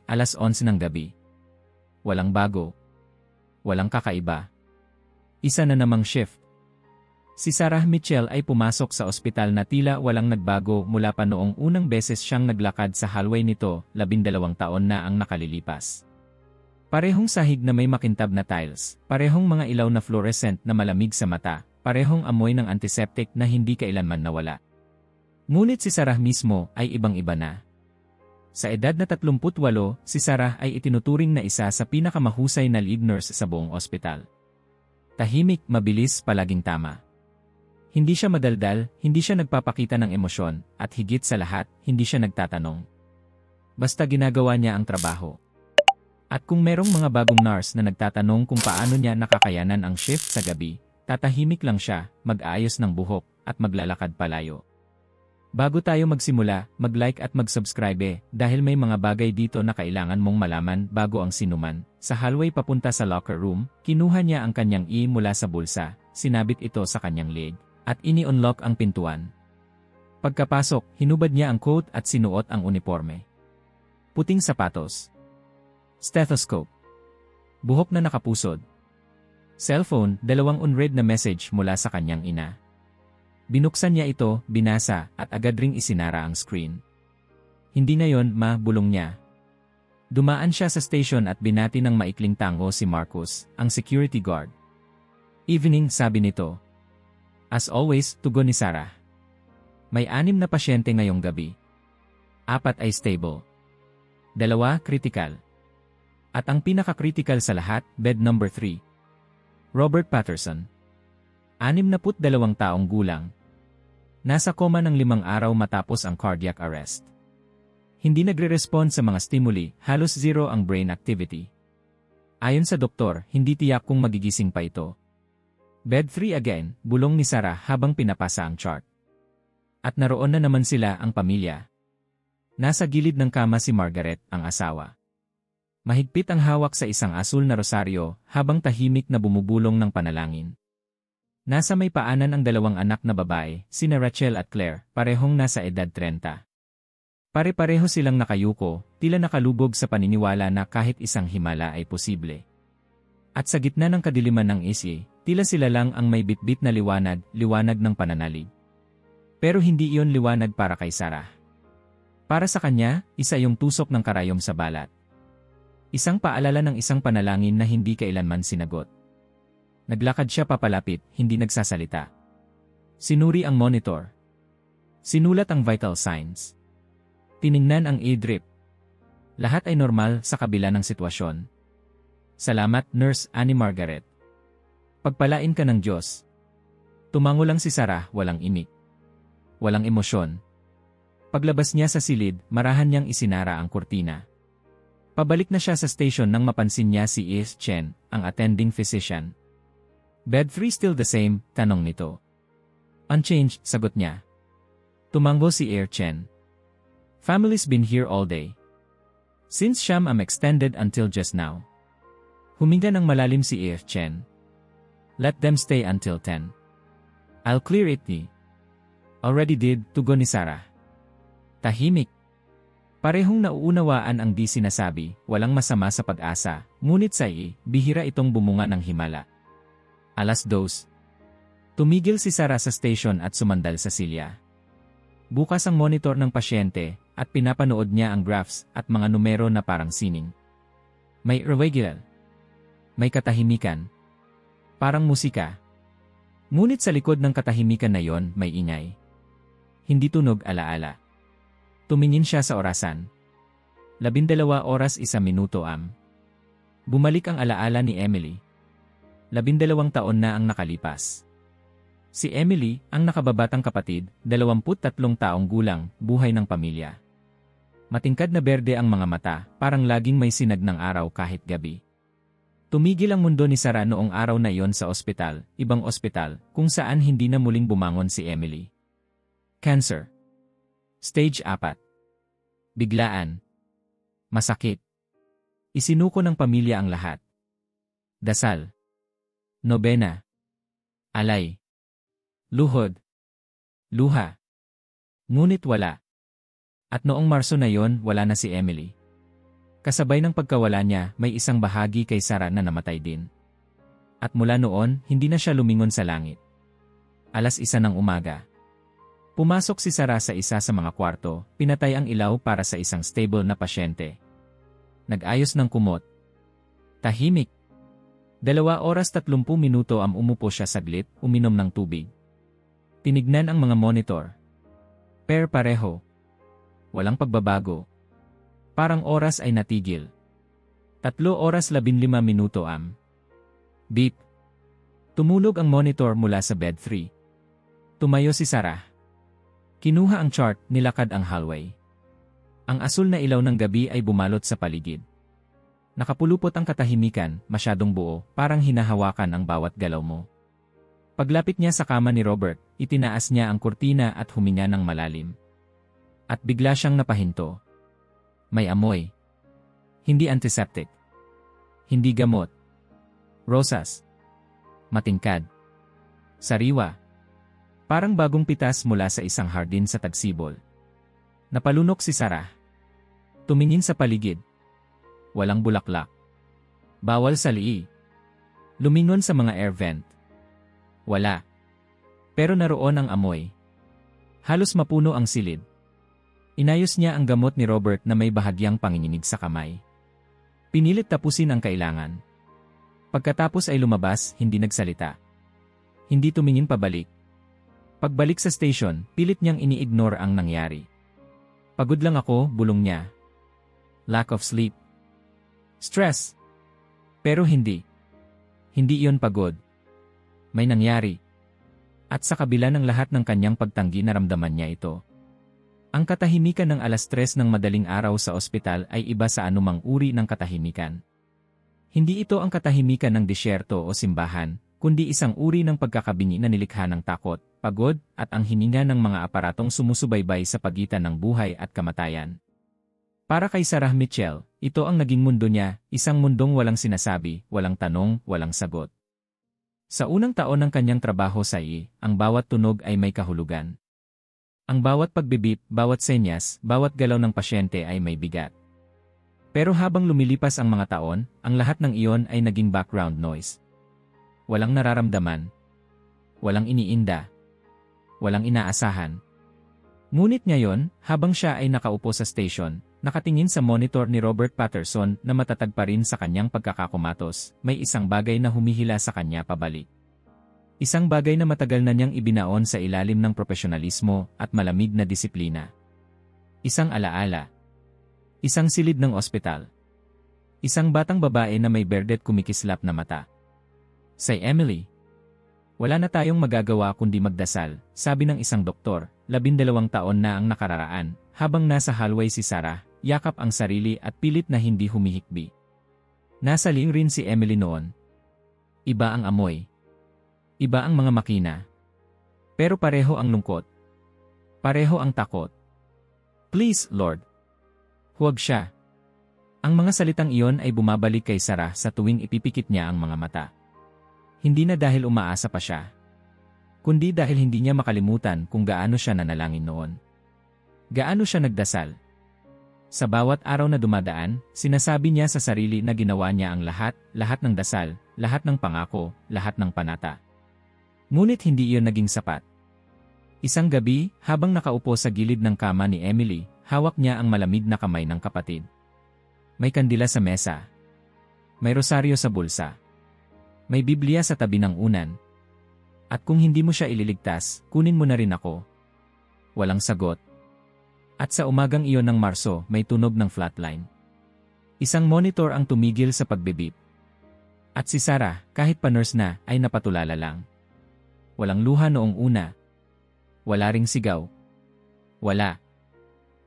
Alas 11 ng gabi. Walang bago. Walang kakaiba. Isa na namang shift. Si Sarah Mitchell ay pumasok sa ospital na tila walang nagbago mula pa noong unang beses siyang naglakad sa hallway nito, 12 taon na ang nakalilipas. Parehong sahig na may makintab na tiles, parehong mga ilaw na fluorescent na malamig sa mata, parehong amoy ng antiseptic na hindi kailanman nawala. Ngunit si Sarah mismo ay ibang-iba na. Sa edad na 38, si Sarah ay itinuturing na isa sa pinakamahusay na lead nurse sa buong ospital. Tahimik, mabilis, palaging tama. Hindi siya madaldal, hindi siya nagpapakita ng emosyon, at higit sa lahat, hindi siya nagtatanong. Basta ginagawa niya ang trabaho. At kung merong mga bagong nurse na nagtatanong kung paano niya nakakayanan ang shift sa gabi, tatahimik lang siya, mag-aayos ng buhok, at maglalakad palayo. Bago tayo magsimula, mag-like at mag-subscribe dahil may mga bagay dito na kailangan mong malaman bago ang sinuman. Sa hallway papunta sa locker room, kinuha niya ang kanyang mula sa bulsa, sinabit ito sa kanyang leg, at ini-unlock ang pintuan. Pagkapasok, hinubad niya ang coat at sinuot ang uniforme. Puting sapatos. Stethoscope. Buhok na nakapusod. Cellphone, 2 unread na message mula sa kanyang ina. Binuksan niya ito, binasa, at agad ring isinara ang screen. Hindi na yon, bulong niya. Dumaan siya sa station at binati ng maikling tango si Marcus, ang security guard. Evening, sabi nito. As always, tugon ni Sarah. May 6 na pasyente ngayong gabi. 4 ay stable. 2, critical. At ang pinaka-critical sa lahat, bed number 3. Robert Patterson. 62 taong gulang. Nasa koma ng 5 araw matapos ang cardiac arrest. Hindi nagre-respond sa mga stimuli, halos zero ang brain activity. Ayon sa doktor, hindi tiyak kung magigising pa ito. Bed 3 again, bulong ni Sarah habang pinapasa ang chart. At naroon na naman sila, ang pamilya. Nasa gilid ng kama si Margaret, ang asawa. Mahigpit ang hawak sa isang asul na rosaryo habang tahimik na bumubulong ng panalangin. Nasa may paanan ang 2 anak na babae, sina Rachel at Claire, parehong nasa edad 30. Pare-pareho silang nakayuko, tila nakalubog sa paniniwala na kahit isang himala ay posible. At sa gitna ng kadiliman ng tila sila lang ang may bitbit na liwanag ng pananalig. Pero hindi iyon liwanag para kay Sarah. Para sa kanya, isa yung tusok ng karayom sa balat. Isang paalala ng isang panalangin na hindi kailanman sinagot. Naglakad siya papalapit, hindi nagsasalita. Sinuri ang monitor. Sinulat ang vital signs. Tiningnan ang drip. Lahat ay normal sa kabila ng sitwasyon. Salamat, Nurse Annie Margaret. Pagpalain ka ng Diyos. Tumango lang si Sarah, walang imik. Walang emosyon. Paglabas niya sa silid, marahan niyang isinara ang kurtina. Pabalik na siya sa station nang mapansin niya si Chen, ang attending physician. Bed 3 still the same, tanong nito. Unchanged, sagot niya. Tumango si Chen. Family's been here all day. Since Sham am extended until just now. Huminga ng malalim si Chen. Let them stay until 10. I'll clear it. Already did, tugon ni Sarah. Tahimik. Parehong nauunawaan ang di sinasabi, walang masama sa pag-asa, ngunit sa bihira itong bumunga ng himala. Alas 2. Tumigil si Sarah sa station at sumandal sa silya. Bukas ang monitor ng pasyente at pinapanood niya ang graphs at mga numero na parang sining. May irregular. May katahimikan. Parang musika. Ngunit sa likod ng katahimikan na yon, may ingay. Hindi tunog alaala. Tumingin siya sa orasan. 12 oras 1 minuto am. Bumalik ang alaala ni Emily. 12 taon na ang nakalipas. Si Emily, ang nakababatang kapatid, 23 taong gulang, buhay ng pamilya. Matingkad na berde ang mga mata, parang laging may sinag ng araw kahit gabi. Tumigil ang mundo ni Sarah noong araw na iyon sa ospital, ibang ospital, kung saan hindi na muling bumangon si Emily. Cancer. Stage 4. Biglaan. Masakit. Isinuko ng pamilya ang lahat. Dasal. Nobena. Alay. Luhod. Luha. Ngunit wala. At noong Marso na yon, wala na si Emily. Kasabay ng pagkawala niya, may isang bahagi kay Sarah na namatay din. At mula noon, hindi na siya lumingon sa langit. 1:00 ng umaga. Pumasok si Sarah sa isa sa mga kwarto, pinatay ang ilaw para sa isang stable na pasyente. Nag-ayos ng kumot. Tahimik. 2 oras 30 minuto ang umupo siya saglit, uminom ng tubig. Tinignan ang mga monitor. Pareho. Walang pagbabago. Parang oras ay natigil. 3 oras 15 minuto Beep. Tumulog ang monitor mula sa bed 3. Tumayo si Sarah. Kinuha ang chart, nilakad ang hallway. Ang asul na ilaw ng gabi ay bumalot sa paligid. Nakapulupot ang katahimikan, masyadong buo, parang hinahawakan ang bawat galaw mo. Paglapit niya sa kama ni Robert, itinaas niya ang kurtina at huminga ng malalim. At bigla siyang napahinto. May amoy. Hindi antiseptic. Hindi gamot. Rosas. Matingkad. Sariwa. Parang bagong pitas mula sa isang hardin sa Tagsibol. Napalunok si Sarah. Tumingin sa paligid. Walang bulaklak. Bawal sa lii. Lumingon sa mga air vent. Wala. Pero naroon ang amoy. Halos mapuno ang silid. Inayos niya ang gamot ni Robert na may bahagyang panginginig sa kamay. Pinilit tapusin ang kailangan. Pagkatapos ay lumabas, hindi nagsalita. Hindi tumingin pabalik. Pagbalik sa station, pilit niyang ini-ignore ang nangyari. Pagod lang ako, bulong niya. Lack of sleep. Stress. Pero hindi. Hindi iyon pagod. May nangyari. At sa kabila ng lahat ng kanyang pagtanggi naramdaman niya ito. Ang katahimikan ng 3:00 ng madaling araw sa ospital ay iba sa anumang uri ng katahimikan. Hindi ito ang katahimikan ng disyerto o simbahan, kundi isang uri ng pagkakabingi na nilikha ng takot, pagod, at ang hininga ng mga aparatong sumusubaybay sa pagitan ng buhay at kamatayan. Para kay Sarah Mitchell, ito ang naging mundo niya, isang mundong walang sinasabi, walang tanong, walang sagot. Sa unang taon ng kanyang trabaho sa IE, ang bawat tunog ay may kahulugan. Ang bawat pagbibip, bawat senyas, bawat galaw ng pasyente ay may bigat. Pero habang lumilipas ang mga taon, ang lahat ng iyon ay naging background noise. Walang nararamdaman. Walang iniinda. Walang inaasahan. Ngunit ngayon, habang siya ay nakaupo sa station, nakatingin sa monitor ni Robert Patterson na matatag pa rin sa kanyang pagkakakumatos, may isang bagay na humihila sa kanya pabalik. Isang bagay na matagal na niyang ibinaon sa ilalim ng profesionalismo at malamig na disiplina. Isang alaala. Isang silid ng ospital. Isang batang babae na may berdet kumikislap na mata. Say Emily. Wala na tayong magagawa kundi magdasal, sabi ng isang doktor, 12 taon na ang nakararaan, habang nasa hallway si Sarah, yakap ang sarili at pilit na hindi humihikbi. Nasa liing rin si Emily noon. Iba ang amoy. Iba ang mga makina. Pero pareho ang lungkot. Pareho ang takot. Please, Lord. Huwag siya. Ang mga salitang iyon ay bumabalik kay Sarah sa tuwing ipipikit niya ang mga mata. Hindi na dahil umaasa pa siya, kundi dahil hindi niya makalimutan kung gaano siya nanalangin noon. Gaano siya nagdasal. Sa bawat araw na dumadaan, sinasabi niya sa sarili na ginawa niya ang lahat, lahat ng dasal, lahat ng pangako, lahat ng panata. Ngunit hindi iyon naging sapat. Isang gabi, habang nakaupo sa gilid ng kama ni Emily, hawak niya ang malamig na kamay ng kapatid. May kandila sa mesa. May rosaryo sa bulsa. May Biblia sa tabi ng unan. At kung hindi mo siya ililigtas, kunin mo na rin ako. Walang sagot. At sa umagang iyon ng Marso, may tunog ng flatline. Isang monitor ang tumigil sa pagbibip. At si Sarah, kahit pa nurse na, ay napatulala lang. Walang luha noong una. Wala ring sigaw. Wala.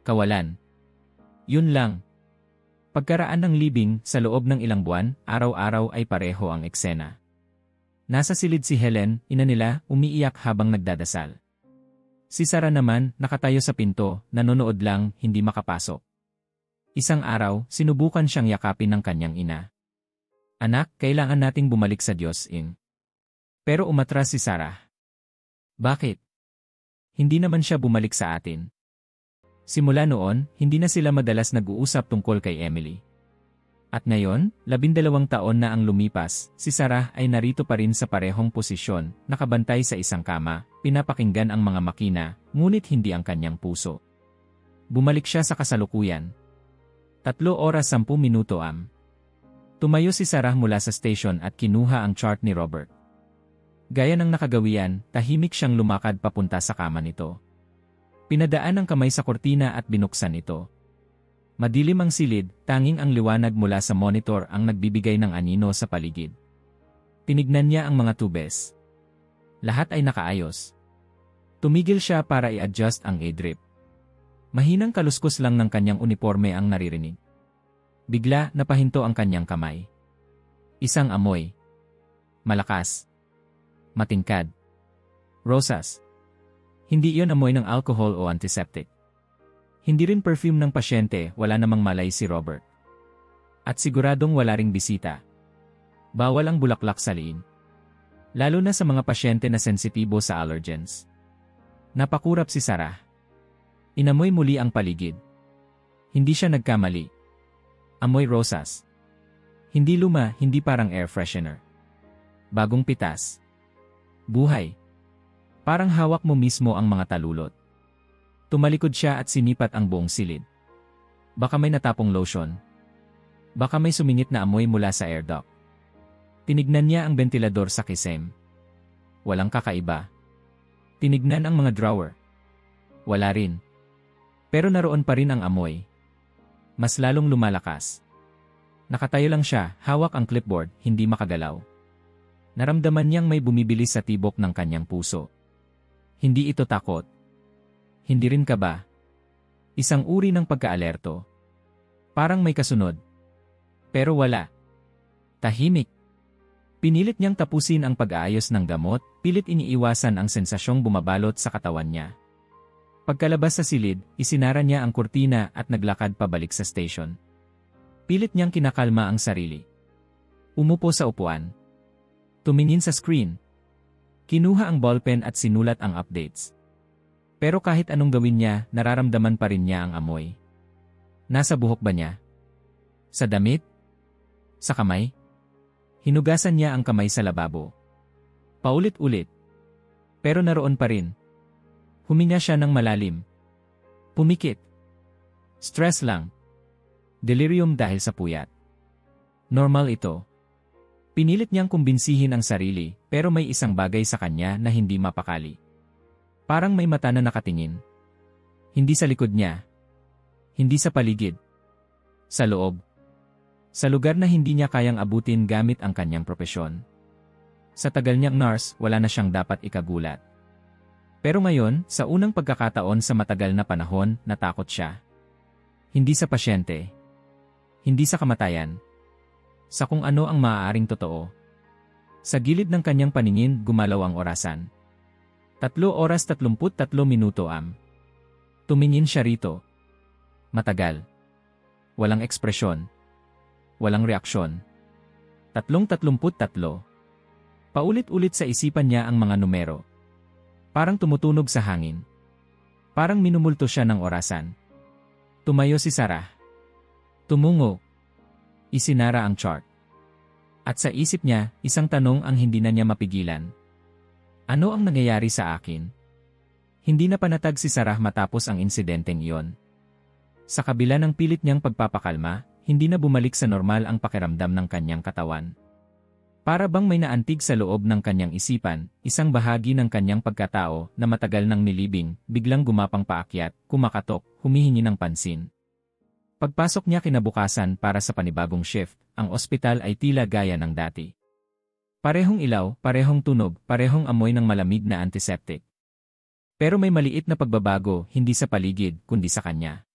Kawalan. Yun lang. Pagkaraan ng libing, sa loob ng ilang buwan, araw-araw ay pareho ang eksena. Nasa silid si Helen, ina nila, umiiyak habang nagdadasal. Si Sarah naman, nakatayo sa pinto, nanonood lang, hindi makapasok. Isang araw, sinubukan siyang yakapin ng kanyang ina. Anak, kailangan nating bumalik sa Diyos, Ing. Pero umatras si Sarah. Bakit? Hindi naman siya bumalik sa atin. Simula noon, hindi na sila madalas nag-uusap tungkol kay Emily. At ngayon, 12 taon na ang lumipas, si Sarah ay narito pa rin sa parehong posisyon, nakabantay sa isang kama, pinapakinggan ang mga makina, ngunit hindi ang kanyang puso. Bumalik siya sa kasalukuyan. 3:10 am. Tumayo si Sarah mula sa station at kinuha ang chart ni Robert. Gaya ng nakagawian, tahimik siyang lumakad papunta sa kama nito. Pinadaan ang kamay sa kortina at binuksan ito. Madilim ang silid, tanging ang liwanag mula sa monitor ang nagbibigay ng anino sa paligid. Tinignan niya ang mga tubes. Lahat ay nakaayos. Tumigil siya para i-adjust ang A-drip. Mahinang kaluskos lang ng kanyang uniforme ang naririnig. Bigla napahinto ang kanyang kamay. Isang amoy. Malakas. Matingkad. Rosas. Hindi iyon amoy ng alcohol o antiseptic. Hindi rin perfume ng pasyente, wala namang malay si Robert. At siguradong wala ring bisita. Bawal ang bulaklak sa liin. Lalo na sa mga pasyente na sensitibo sa allergens. Napakurap si Sarah. Inamoy muli ang paligid. Hindi siya nagkamali. Amoy rosas. Hindi luma, hindi parang air freshener. Bagong pitas. Buhay. Parang hawak mo mismo ang mga talulot. Tumalikod siya at sinipat ang buong silid. Baka may natapong lotion. Baka may sumingit na amoy mula sa air duct. Tinignan niya ang ventilador sa kisame. Walang kakaiba. Tinignan ang mga drawer. Wala rin. Pero naroon pa rin ang amoy. Mas lalong lumalakas. Nakatayo lang siya, hawak ang clipboard, hindi makagalaw. Naramdaman niyang may bumibilis sa tibok ng kanyang puso. Hindi ito takot. Hindi rin kaba. Isang uri ng pagkaalerto. Parang may kasunod. Pero wala. Tahimik. Pinilit niyang tapusin ang pag-aayos ng gamot, pilit iniiwasan ang sensasyong bumabalot sa katawan niya. Pagkalabas sa silid, isinara niya ang kurtina at naglakad pabalik sa station. Pilit niyang kinakalma ang sarili. Umupo sa upuan. Tumingin sa screen. Kinuha ang ballpen at sinulat ang updates. Pero kahit anong gawin niya, nararamdaman pa rin niya ang amoy. Nasa buhok ba niya? Sa damit? Sa kamay? Hinugasan niya ang kamay sa lababo. Paulit-ulit. Pero naroon pa rin. Huminga siya ng malalim. Pumikit. Stress lang. Delirium dahil sa puyat. Normal ito. Pinilit niyang kumbinsihin ang sarili, pero may isang bagay sa kanya na hindi mapakali. Parang may mata na nakatingin. Hindi sa likod niya. Hindi sa paligid. Sa loob. Sa lugar na hindi niya kayang abutin gamit ang kanyang propesyon. Sa tagal niyang nurse, wala na siyang dapat ikagulat. Pero ngayon, sa unang pagkakataon sa matagal na panahon, natakot siya. Hindi sa pasyente. Hindi sa kamatayan. Sa kung ano ang maaaring totoo. Sa gilid ng kanyang paningin, gumalaw ang orasan. 3:33 am. Tumingin siya rito. Matagal. Walang ekspresyon. Walang reaksyon. 3:33. Paulit-ulit sa isipan niya ang mga numero. Parang tumutunog sa hangin. Parang minumulto siya ng orasan. Tumayo si Sarah. Tumungo. Isinara ang chart. At sa isip niya, isang tanong ang hindi na niya mapigilan. Ano ang nangyayari sa akin? Hindi na panatag si Sarah matapos ang insidenteng iyon. Sa kabila ng pilit niyang pagpapakalma, hindi na bumalik sa normal ang pakiramdam ng kanyang katawan. Para bang may naantig sa loob ng kanyang isipan, isang bahagi ng kanyang pagkatao na matagal nang nilibing, biglang gumapang paakyat, kumakatok, humihingi ng pansin. Pagpasok niya kinabukasan para sa panibagong shift, ang ospital ay tila gaya ng dati. Parehong ilaw, parehong tunog, parehong amoy ng malamig na antiseptic. Pero may maliit na pagbabago, hindi sa paligid, kundi sa kanya.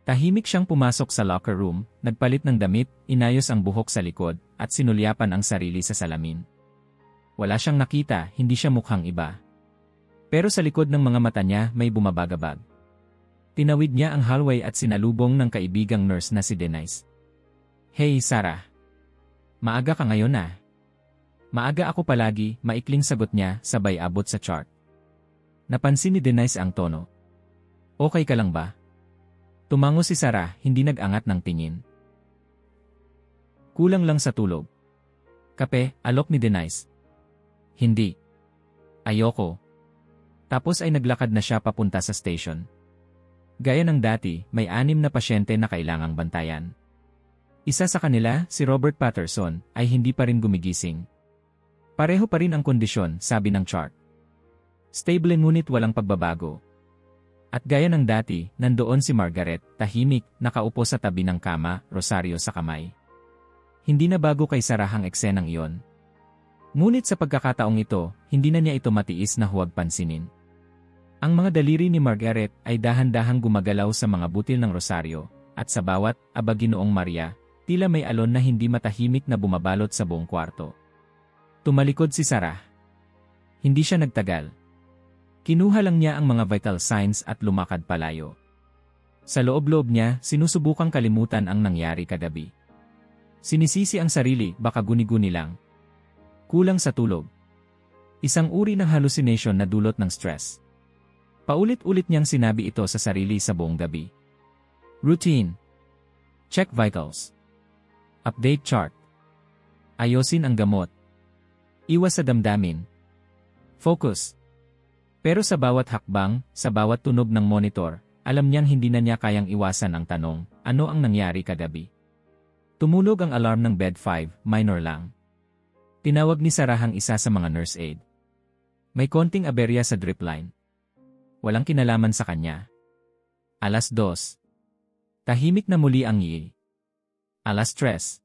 Tahimik siyang pumasok sa locker room, nagpalit ng damit, inayos ang buhok sa likod, at sinulyapan ang sarili sa salamin. Wala siyang nakita, hindi siya mukhang iba. Pero sa likod ng mga mata niya may bumabagabag. Tinawid niya ang hallway at sinalubong ng kaibigang nurse na si Denise. Hey Sarah. Maaga ka ngayon na. Maaga ako palagi, maikling sagot niya, sabay abot sa chart. Napansin ni Denise ang tono. Okay ka lang ba? Tumango si Sarah, hindi nag-angat ng tingin. Kulang lang sa tulog. Kape, alok ni Denise. Hindi. Ayoko. Tapos ay naglakad na siya papunta sa station. Gaya ng dati, may 6 na pasyente na kailangang bantayan. Isa sa kanila, si Robert Patterson, ay hindi pa rin gumigising. Pareho pa rin ang kondisyon, sabi ng chart. Stable ngunit walang pagbabago. At gaya ng dati, nandoon si Margaret, tahimik, nakaupo sa tabi ng kama, rosaryo sa kamay. Hindi na bago kay Sarah ang eksenang iyon. Ngunit sa pagkakataong ito, hindi na niya ito matiis na huwag pansinin. Ang mga daliri ni Margaret ay dahan-dahang gumagalaw sa mga butil ng rosaryo, at sa bawat Aba Ginoong Maria, tila may alon na hindi matahimik na bumabalot sa buong kwarto. Tumalikod si Sarah. Hindi siya nagtagal. Kinuha lang niya ang mga vital signs at lumakad palayo. Sa loob-loob niya, sinusubukang kalimutan ang nangyari kagabi. Sinisisi ang sarili, baka guni-guni lang. Kulang sa tulog. Isang uri ng hallucination na dulot ng stress. Paulit-ulit niyang sinabi ito sa sarili sa buong gabi. Routine. Check vitals. Update chart. Ayosin ang gamot. Iwas sa damdamin. Focus. Pero sa bawat hakbang, sa bawat tunog ng monitor, alam niyang hindi na niya kayang iwasan ang tanong, ano ang nangyari kagabi? Tumulog ang alarm ng bed 5, minor lang. Tinawag ni Sarah ang isa sa mga nurse aide. May konting aberya sa drip line. Walang kinalaman sa kanya. 2:00. Tahimik na muli ang ngi. 3:00.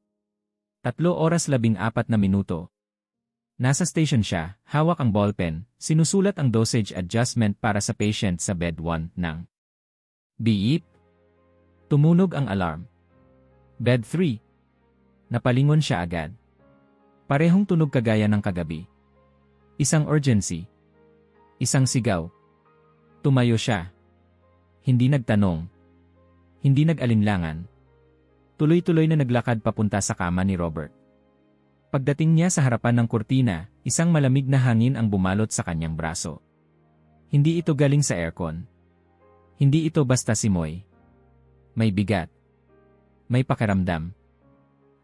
3:14 na minuto. Nasa station siya, hawak ang ballpen, sinusulat ang dosage adjustment para sa patient sa bed 1 ng beep. Tumunog ang alarm. Bed 3. Napalingon siya agad. Parehong tunog kagaya ng kagabi. Isang urgency. Isang sigaw. Tumayo siya. Hindi nagtanong. Hindi nag-alinlangan. Tuloy-tuloy na naglakad papunta sa kama ni Robert. Pagdating niya sa harapan ng kurtina, isang malamig na hangin ang bumalot sa kanyang braso. Hindi ito galing sa aircon. Hindi ito basta simoy. May bigat. May pakiramdam.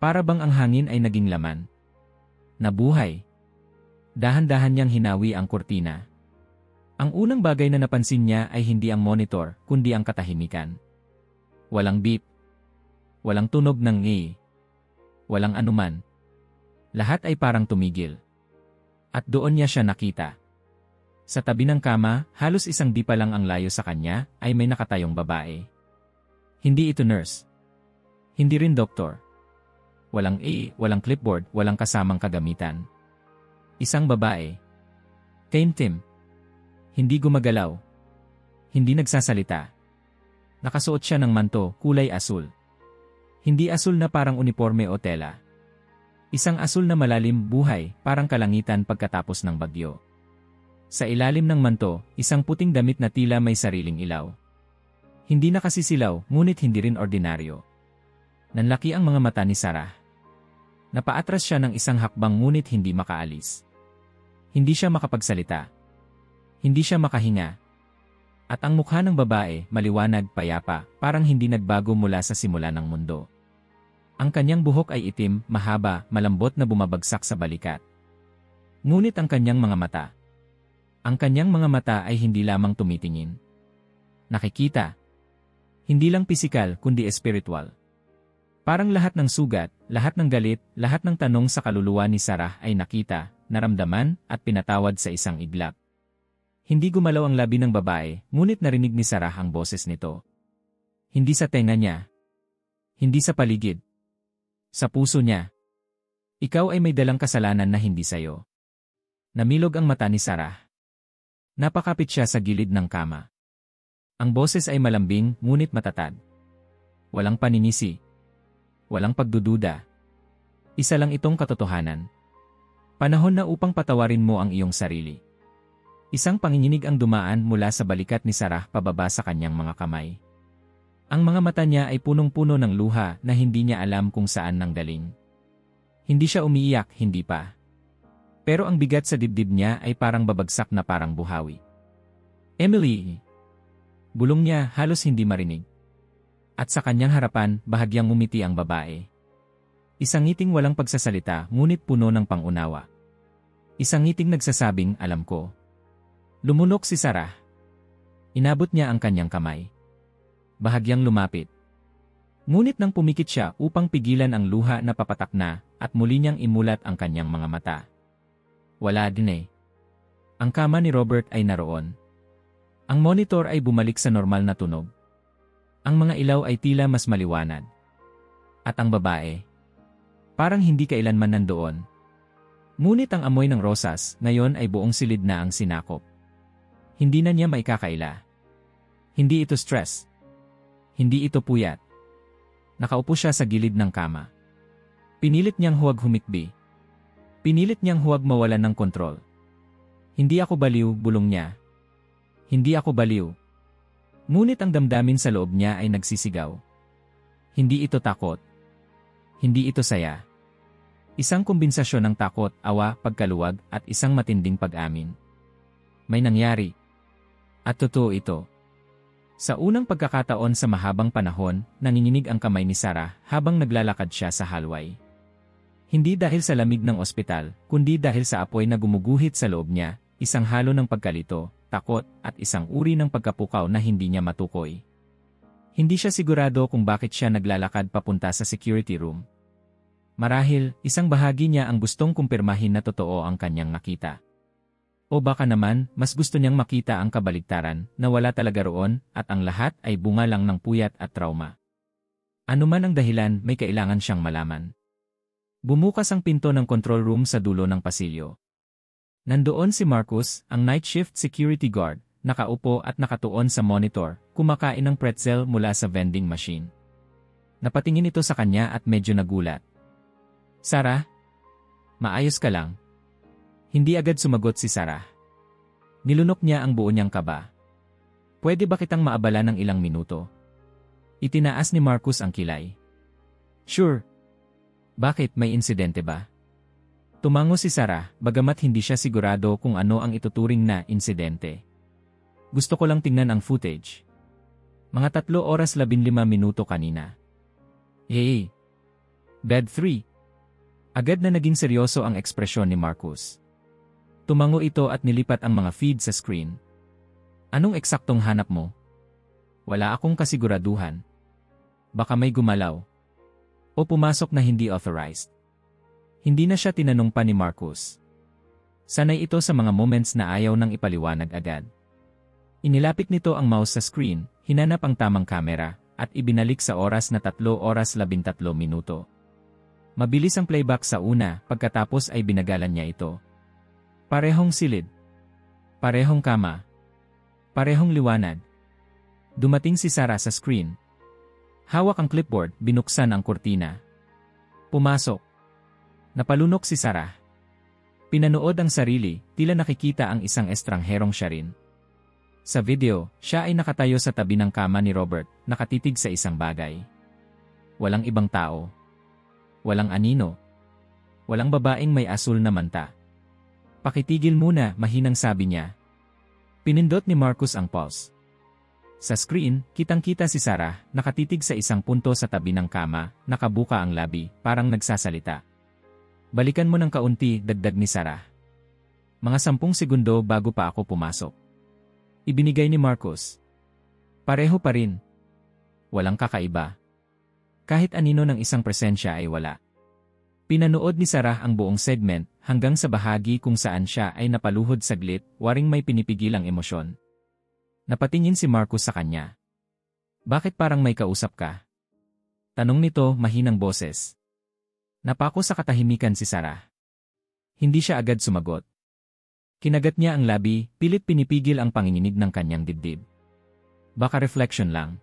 Para bang ang hangin ay naging laman. Nabuhay. Dahan-dahan niyang hinawi ang kurtina. Ang unang bagay na napansin niya ay hindi ang monitor, kundi ang katahimikan. Walang beep. Walang tunog ng ngi. Walang anuman. Lahat ay parang tumigil. At doon niya siya nakita. Sa tabi ng kama, halos isang dipa lang ang layo sa kanya, ay may nakatayong babae. Hindi ito nurse. Hindi rin doktor. Walang walang clipboard, walang kasamang kagamitan. Isang babae. Taimtim. Hindi gumagalaw. Hindi nagsasalita. Nakasuot siya ng manto, kulay asul. Hindi asul na parang uniforme o tela. Isang asul na malalim, buhay, parang kalangitan pagkatapos ng bagyo. Sa ilalim ng manto, isang puting damit na tila may sariling ilaw. Hindi nakasisilaw, ngunit hindi rin ordinaryo. Nanlaki ang mga mata ni Sarah. Napaatras siya ng isang hakbang ngunit hindi makaalis. Hindi siya makapagsalita. Hindi siya makahinga. At ang mukha ng babae, maliwanag, payapa, parang hindi nagbago mula sa simula ng mundo. Ang kanyang buhok ay itim, mahaba, malambot na bumabagsak sa balikat. Ngunit ang kanyang mga mata. Ang kanyang mga mata ay hindi lamang tumitingin. Nakikita. Hindi lang pisikal kundi espiritual. Parang lahat ng sugat, lahat ng galit, lahat ng tanong sa kaluluwa ni Sarah ay nakita, naramdaman, at pinatawad sa isang iglap. Hindi gumalaw ang labi ng babae, ngunit narinig ni Sarah ang boses nito. Hindi sa tenga niya. Hindi sa paligid. Sa puso niya. Ikaw ay may dalang kasalanan na hindi sayo. Namilog ang mata ni Sarah. Napakapit siya sa gilid ng kama. Ang boses ay malambing, ngunit matatag. Walang paninisi. Walang pagdududa. Isa lang itong katotohanan. Panahon na upang patawarin mo ang iyong sarili. Isang panginginig ang dumaan mula sa balikat ni Sarah pababa sa kanyang mga kamay. Ang mga mata niya ay punong-puno ng luha na hindi niya alam kung saan nanggaling. Hindi siya umiiyak, hindi pa. Pero ang bigat sa dibdib niya ay parang babagsak na parang buhawi. Emily! Bulong niya halos hindi marinig. At sa kanyang harapan, bahagyang umiti ang babae. Isang ngiting walang pagsasalita ngunit puno ng pangunawa. Isang ngiting nagsasabing, alam ko. Lumunok si Sarah. Inabot niya ang kanyang kamay. Bahagyang lumapit. Ngunit nang pumikit siya upang pigilan ang luha na papatak na at muli niyang imulat ang kanyang mga mata. Wala din eh. Ang kama ni Robert ay naroon. Ang monitor ay bumalik sa normal na tunog. Ang mga ilaw ay tila mas maliwanag. At ang babae, parang hindi kailanman nandoon. Ngunit ang amoy ng rosas ngayon ay buong silid na ang sinakop. Hindi na niya maikakaila. Hindi ito stress. Hindi ito puyat. Nakaupo siya sa gilid ng kama. Pinilit niyang huwag humikbi. Pinilit niyang huwag mawalan ng kontrol. Hindi ako baliw, bulong niya. Hindi ako baliw. Ngunit ang damdamin sa loob niya ay nagsisigaw. Hindi ito takot. Hindi ito saya. Isang kombinasyon ng takot, awa, pagkaluwag, at isang matinding pag-amin. May nangyari. At totoo ito. Sa unang pagkakataon sa mahabang panahon, nanginginig ang kamay ni Sarah habang naglalakad siya sa hallway. Hindi dahil sa lamig ng ospital, kundi dahil sa apoy na gumuguhit sa loob niya, isang halo ng pagkalito, takot, at isang uri ng pagkapukaw na hindi niya matukoy. Hindi siya sigurado kung bakit siya naglalakad papunta sa security room. Marahil, isang bahagi niya ang gustong kumpirmahin na totoo ang kanyang nakita. O baka naman, mas gusto niyang makita ang kabaligtaran na wala talaga roon at ang lahat ay bunga lang ng puyat at trauma. Ano man ang dahilan, may kailangan siyang malaman. Bumukas ang pinto ng control room sa dulo ng pasilyo. Nandoon si Marcus, ang night shift security guard, nakaupo at nakatuon sa monitor, kumakain ng pretzel mula sa vending machine. Napatingin ito sa kanya at medyo nagulat. Sarah? Maayos ka lang? Hindi agad sumagot si Sarah. Nilunok niya ang buo niyang kaba. Pwede ba kitang maabala ng ilang minuto? Itinaas ni Marcus ang kilay. Sure. Bakit, may insidente ba? Tumango si Sarah, bagamat hindi siya sigurado kung ano ang ituturing na insidente. Gusto ko lang tingnan ang footage. Mga 3 oras 15 minuto kanina. Hey! Bed 3. Agad na naging seryoso ang ekspresyon ni Marcus. Tumango ito at nilipat ang mga feed sa screen. Anong eksaktong hanap mo? Wala akong kasiguraduhan. Baka may gumalaw. O pumasok na hindi authorized. Hindi na siya tinanong pa ni Marcus. Sanay ito sa mga moments na ayaw nang ipaliwanag agad. Inilapit nito ang mouse sa screen, hinanap ang tamang kamera, at ibinalik sa oras na 3 oras 13 minuto. Mabilis ang playback sa una, pagkatapos ay binagalan niya ito. Parehong silid. Parehong kama. Parehong liwanag. Dumating si Sarah sa screen. Hawak ang clipboard, binuksan ang kurtina. Pumasok. Napalunok si Sarah. Pinanood ang sarili, tila nakikita ang isang estrangherong siya rin. Sa video, siya ay nakatayo sa tabi ng kama ni Robert, nakatitig sa isang bagay. Walang ibang tao. Walang anino. Walang babaeng may asul na manta. Pakitigil muna, mahinang sabi niya. Pinindot ni Marcus ang pause. Sa screen, kitang-kita si Sarah, nakatitig sa isang punto sa tabi ng kama, nakabuka ang labi, parang nagsasalita. Balikan mo ng kaunti, dagdag ni Sarah. Mga 10 segundo bago pa ako pumasok. Ibinigay ni Marcus. Pareho pa rin. Walang kakaiba. Kahit anino ng isang presensya ay wala. Pinanood ni Sarah ang buong segment hanggang sa bahagi kung saan siya ay napaluhod saglit, waring may pinipigilang emosyon. Napatingin si Marcus sa kanya. Bakit parang may kausap ka? Tanong nito, mahinang boses. Napako sa katahimikan si Sarah. Hindi siya agad sumagot. Kinagat niya ang labi, pilit pinipigil ang panginginig ng kanyang dibdib. Baka reflection lang.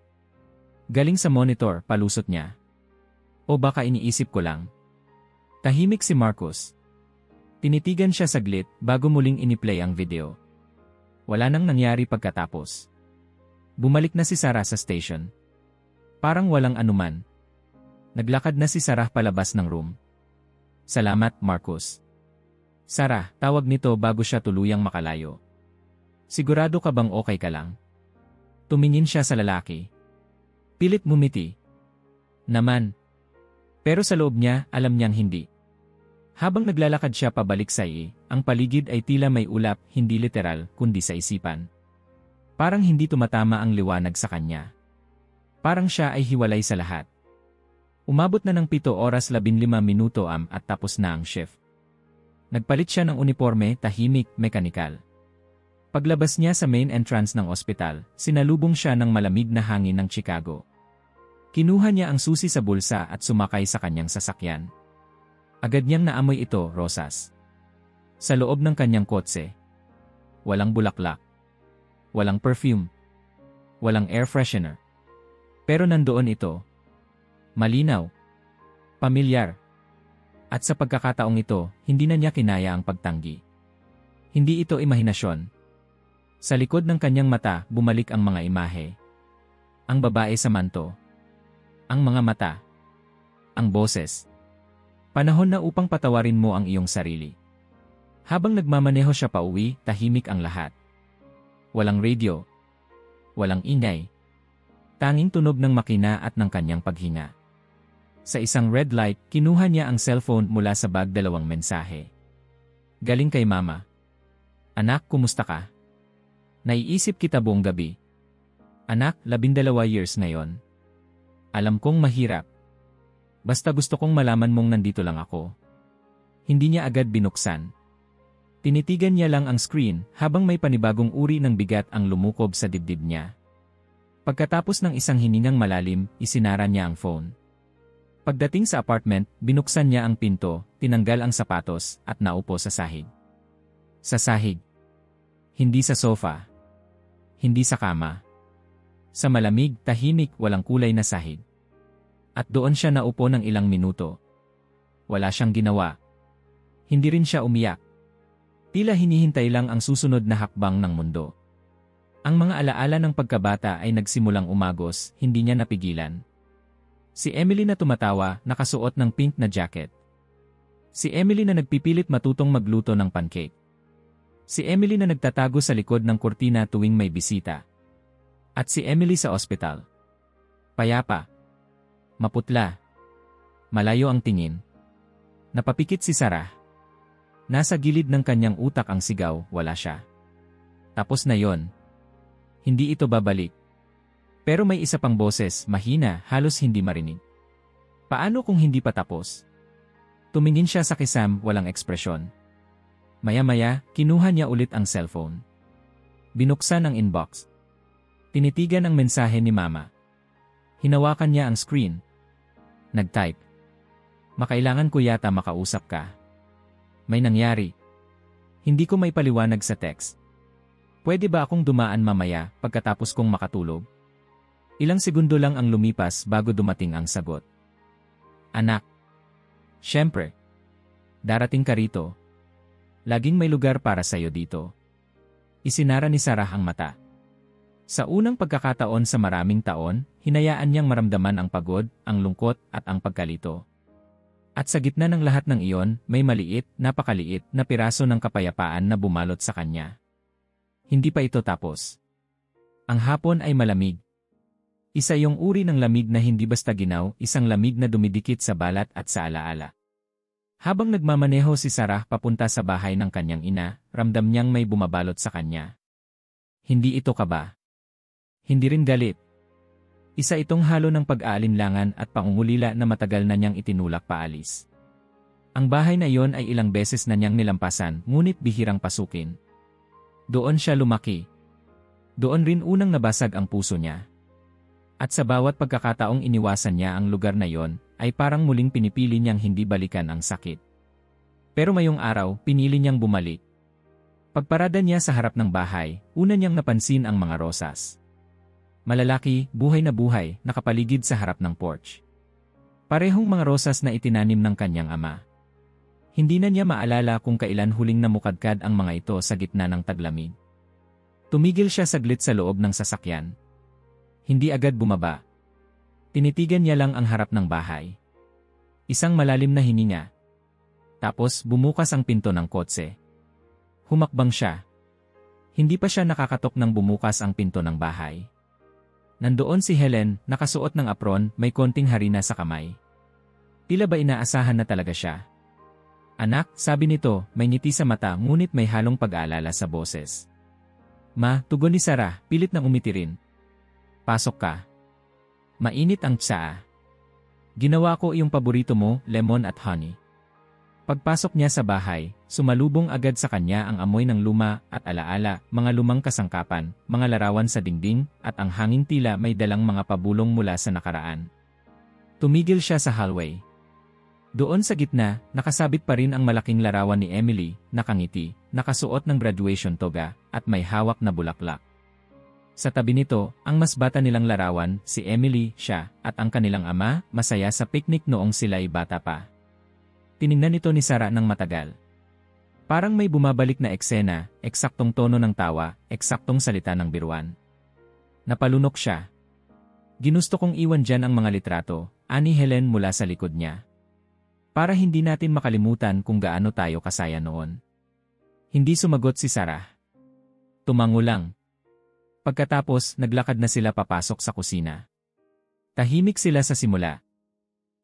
Galing sa monitor, palusot niya. O baka iniisip ko lang. Tahimik si Marcus. Tinitigan siya saglit bago muling iniplay ang video. Wala nang nangyari pagkatapos. Bumalik na si Sarah sa station. Parang walang anuman. Naglakad na si Sarah palabas ng room. Salamat, Marcus. Sarah, tawag nito bago siya tuluyang makalayo. Sigurado ka bang okay ka lang? Tumingin siya sa lalaki. Pilit mumiti. Naman. Pero sa loob niya, alam niyang hindi. Habang naglalakad siya pabalik sa ang paligid ay tila may ulap, hindi literal, kundi sa isipan. Parang hindi tumatama ang liwanag sa kanya. Parang siya ay hiwalay sa lahat. Umabot na ng 7 oras 15 minuto at tapos na ang shift. Nagpalit siya ng uniforme, tahimik, mekanikal. Paglabas niya sa main entrance ng ospital, sinalubong siya ng malamig na hangin ng Chicago. Kinuha niya ang susi sa bulsa at sumakay sa kanyang sasakyan. Agad niyang naamoy ito, rosas. Sa loob ng kanyang kotse. Walang bulaklak. Walang perfume. Walang air freshener. Pero nandoon ito. Malinaw. Pamilyar. At sa pagkakataong ito, hindi na niya kinaya ang pagtanggi. Hindi ito imahinasyon. Sa likod ng kanyang mata, bumalik ang mga imahe. Ang babae sa manto. Ang mga mata. Ang boses. Panahon na upang patawarin mo ang iyong sarili. Habang nagmamaneho siya pauwi, tahimik ang lahat. Walang radio. Walang ingay. Tanging tunog ng makina at ng kanyang paghinga. Sa isang red light, kinuha niya ang cellphone mula sa bag, 2 mensahe. Galing kay mama. Anak, kumusta ka? Naiisip kita buong gabi. Anak, 12 years ngayon. Alam kong mahirap. Basta gusto kong malaman mong nandito lang ako. Hindi niya agad binuksan. Tinitigan niya lang ang screen habang may panibagong uri ng bigat ang lumukob sa dibdib niya. Pagkatapos ng isang hiningang malalim, isinara niya ang phone. Pagdating sa apartment, binuksan niya ang pinto, tinanggal ang sapatos, at naupo sa sahig. Sa sahig. Hindi sa sofa. Hindi sa kama. Sa malamig, tahimik, walang kulay na sahig. At doon siya naupo ng ilang minuto. Wala siyang ginawa. Hindi rin siya umiyak. Tila hinihintay lang ang susunod na hakbang ng mundo. Ang mga alaala ng pagkabata ay nagsimulang umagos, hindi niya napigilan. Si Emily na tumatawa, nakasuot ng pink na jacket. Si Emily na nagpipilit matutong magluto ng pancake. Si Emily na nagtatago sa likod ng kurtina tuwing may bisita. At si Emily sa ospital. Payapa. Maputla. Malayo ang tingin. Napapikit si Sarah. Nasa gilid ng kanyang utak ang sigaw, wala siya. Tapos na yon. Hindi ito babalik. Pero may isa pang boses, mahina, halos hindi marinig. Paano kung hindi pa tapos? Tumingin siya sa kisam, walang ekspresyon. Maya-maya, kinuha niya ulit ang cellphone. Binuksan ang inbox. Tinitigan ang mensahe ni Mama. Hinawakan niya ang screen. Nag-type. Makailangan ko yata makausap ka. May nangyari. Hindi ko may paliwanag sa text. Pwede ba akong dumaan mamaya pagkatapos kong makatulog? Ilang segundo lang ang lumipas bago dumating ang sagot. Anak. Siyempre. Darating ka rito. Laging may lugar para sa'yo dito. Isinara ni Sarah ang mata. Sa unang pagkakataon sa maraming taon, hinayaan niyang maramdaman ang pagod, ang lungkot, at ang pagkalito. At sa gitna ng lahat ng iyon, may maliit, napakaliit na piraso ng kapayapaan na bumalot sa kanya. Hindi pa ito tapos. Ang hapon ay malamig. Isa yung uri ng lamig na hindi basta ginaw, isang lamig na dumidikit sa balat at sa alaala. Habang nagmamaneho si Sarah papunta sa bahay ng kanyang ina, ramdam niyang may bumabalot sa kanya. Hindi ito kaba. Hindi rin galit. Isa itong halo ng pag-aalinlangan at pangungulila na matagal na niyang itinulak paalis. Ang bahay na iyon ay ilang beses na niyang nilampasan, ngunit bihirang pasukin. Doon siya lumaki. Doon rin unang nabasag ang puso niya. At sa bawat pagkakataong iniwasan niya ang lugar na iyon, ay parang muling pinipili niyang hindi balikan ang sakit. Pero mayong araw, pinili niyang bumalik. Pagparada niya sa harap ng bahay, una niyang napansin ang mga rosas. Malalaki, buhay na buhay, nakapaligid sa harap ng porch. Parehong mga rosas na itinanim ng kanyang ama. Hindi na niya maalala kung kailan huling namukadkad ang mga ito sa gitna ng taglamig. Tumigil siya saglit sa loob ng sasakyan. Hindi agad bumaba. Tinitigan niya lang ang harap ng bahay. Isang malalim na hininga. Tapos bumukas ang pinto ng kotse. Humakbang siya. Hindi pa siya nakakatok nang bumukas ang pinto ng bahay. Nandoon si Helen, nakasuot ng apron, may konting harina sa kamay. Tila ba inaasahan na talaga siya? Anak, sabi nito, may ngiti sa mata ngunit may halong pag-aalala sa boses. Ma, tugon ni Sarah, pilit nang umiti rin. Pasok ka. Mainit ang tsaa. Ginawa ko iyong paborito mo, lemon at honey. Pagpasok niya sa bahay, sumalubong agad sa kanya ang amoy ng luma at alaala, mga lumang kasangkapan, mga larawan sa dingding, at ang hangin tila may dalang mga pabulong mula sa nakaraan. Tumigil siya sa hallway. Doon sa gitna, nakasabit pa rin ang malaking larawan ni Emily, nakangiti, nakasuot ng graduation toga, at may hawak na bulaklak. Sa tabi nito, ang mas bata nilang larawan, si Emily, siya, at ang kanilang ama, masaya sa picnic noong sila'y bata pa. Tiningnan ito ni Sarah ng matagal. Parang may bumabalik na eksena, eksaktong tono ng tawa, eksaktong salita ng biruan. Napalunok siya. Ginusto kong iwan dyan ang mga litrato, ani Helen mula sa likod niya. Para hindi natin makalimutan kung gaano tayo kasaya noon. Hindi sumagot si Sarah. Tumango lang. Pagkatapos, naglakad na sila papasok sa kusina. Tahimik sila sa simula.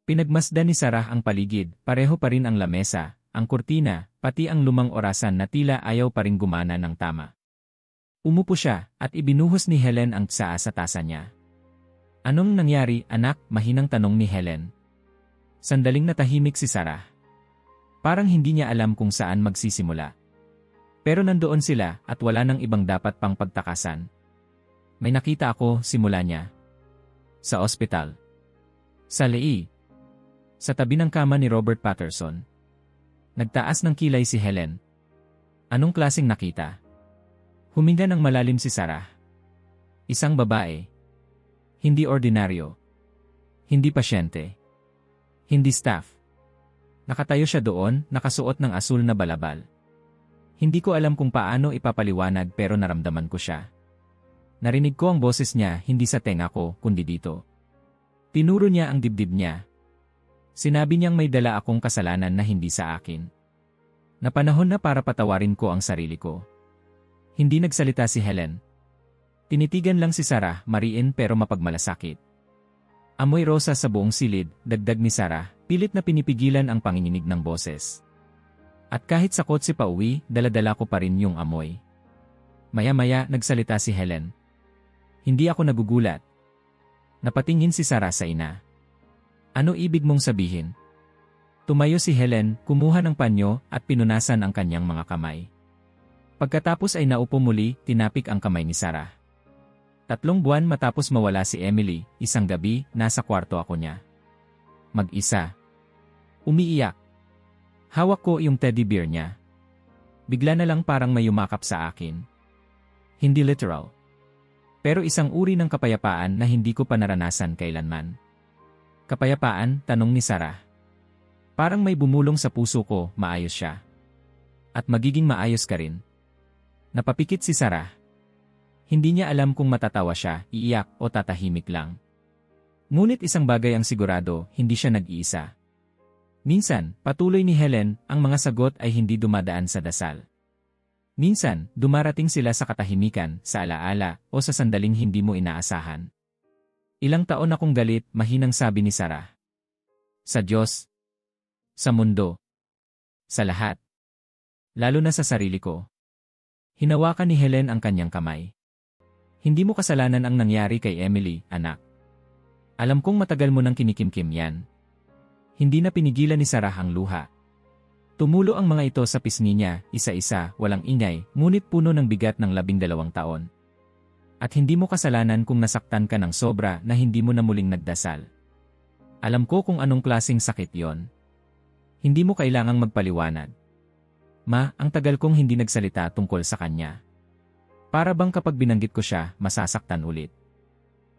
Pinagmasdan ni Sarah ang paligid, pareho pa rin ang lamesa, ang kurtina, pati ang lumang orasan na tila ayaw pa rin gumana ng tama. Umupo siya, at ibinuhos ni Helen ang tsaa sa tasa niya. Anong nangyari, anak? Mahinang tanong ni Helen. Sandaling natahimik si Sarah. Parang hindi niya alam kung saan magsisimula. Pero nandoon sila at wala nang ibang dapat pang pagtakasan. May nakita ako, simula niya. Sa ospital. Sa lei. Sa tabi ng kama ni Robert Patterson. Nagtaas ng kilay si Helen. Anong klaseng nakita? Huminga ng malalim si Sarah. Isang babae. Hindi ordinaryo. Hindi pasyente. Hindi staff. Nakatayo siya doon, nakasuot ng asul na balabal. Hindi ko alam kung paano ipapaliwanag pero naramdaman ko siya. Narinig ko ang boses niya hindi sa tenga ko, kundi dito. Tinuro niya ang dibdib niya. Sinabi niyang may dala akong kasalanan na hindi sa akin. Napanahon na para patawarin ko ang sarili ko. Hindi nagsalita si Helen. Tinitigan lang si Sarah, mariin pero mapagmalasakit. Amoy rosa sa buong silid, dagdag ni Sarah, pilit na pinipigilan ang panginginig ng boses. At kahit sa kotse pa uwi, daladala ko pa rin yung amoy. Maya-maya, nagsalita si Helen. Hindi ako nagugulat. Napatingin si Sarah sa ina. Ano ibig mong sabihin? Tumayo si Helen, kumuha ng panyo, at pinunasan ang kanyang mga kamay. Pagkatapos ay naupo muli, tinapik ang kamay ni Sarah. 3 buwan matapos mawala si Emily, isang gabi, nasa kwarto ako niya. Mag-isa. Umiiyak. Hawak ko yung teddy bear niya. Bigla na lang parang may yumakap sa akin. Hindi literal. Pero isang uri ng kapayapaan na hindi ko pa naranasan kailanman. Kapayapaan, tanong ni Sarah. Parang may bumulong sa puso ko, maayos siya. At magiging maayos ka rin. Napapikit si Sarah. Hindi niya alam kung matatawa siya, iiyak o tatahimik lang. Ngunit isang bagay ang sigurado, hindi siya nag-iisa. Minsan, patuloy ni Helen, ang mga sagot ay hindi dumadaan sa dasal. Minsan, dumarating sila sa katahimikan, sa alaala, o sa sandaling hindi mo inaasahan. Ilang taon akong galit, mahinang sabi ni Sarah. Sa Diyos. Sa mundo. Sa lahat. Lalo na sa sarili ko. Hinawakan ni Helen ang kanyang kamay. Hindi mo kasalanan ang nangyari kay Emily, anak. Alam kong matagal mo nang kinikimkim yan. Hindi na pinigilan ni Sarah ang luha. Tumulo ang mga ito sa pisngi niya, isa-isa, walang ingay, ngunit puno ng bigat ng 12 taon. At hindi mo kasalanan kung nasaktan ka ng sobra na hindi mo na muling nagdasal. Alam ko kung anong klaseng sakit yon. Hindi mo kailangang magpaliwanag. Ma, ang tagal kong hindi nagsalita tungkol sa kanya. Para bang kapag binanggit ko siya, masasaktan ulit.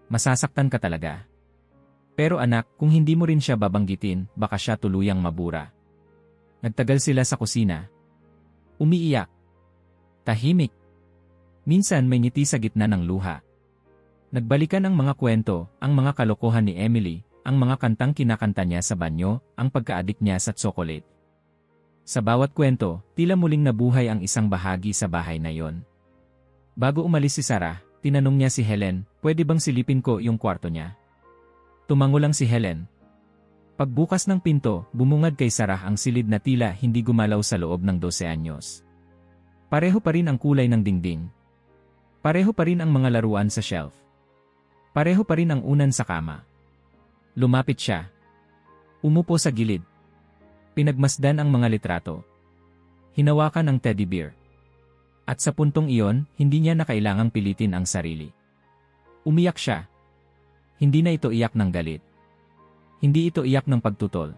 Masasaktan ka talaga. Pero anak, kung hindi mo rin siya babanggitin, baka siya tuluyang mabura. Nagtagal sila sa kusina. Umiiyak. Tahimik. Minsan may ngiti sa gitna ng luha. Nagbalikan ang mga kwento, ang mga kalokohan ni Emily, ang mga kantang kinakanta niya sa banyo, ang pagka-adik niya sa tsokolate. Sa bawat kwento, tila muling nabuhay ang isang bahagi sa bahay na yon. Bago umalis si Sarah, tinanong niya si Helen, pwede bang silipin ko yung kwarto niya? Tumango lang si Helen. Pagbukas ng pinto, bumungad kay Sarah ang silid na tila hindi gumalaw sa loob ng 12 anyos. Pareho pa rin ang kulay ng dingding. Pareho pa rin ang mga laruan sa shelf. Pareho pa rin ang unan sa kama. Lumapit siya. Umupo sa gilid. Pinagmasdan ang mga litrato. Hinawakan ang teddy bear. At sa puntong iyon, hindi niya na kailangang pilitin ang sarili. Umiyak siya. Hindi na ito iyak ng galit. Hindi ito iyak ng pagtutol.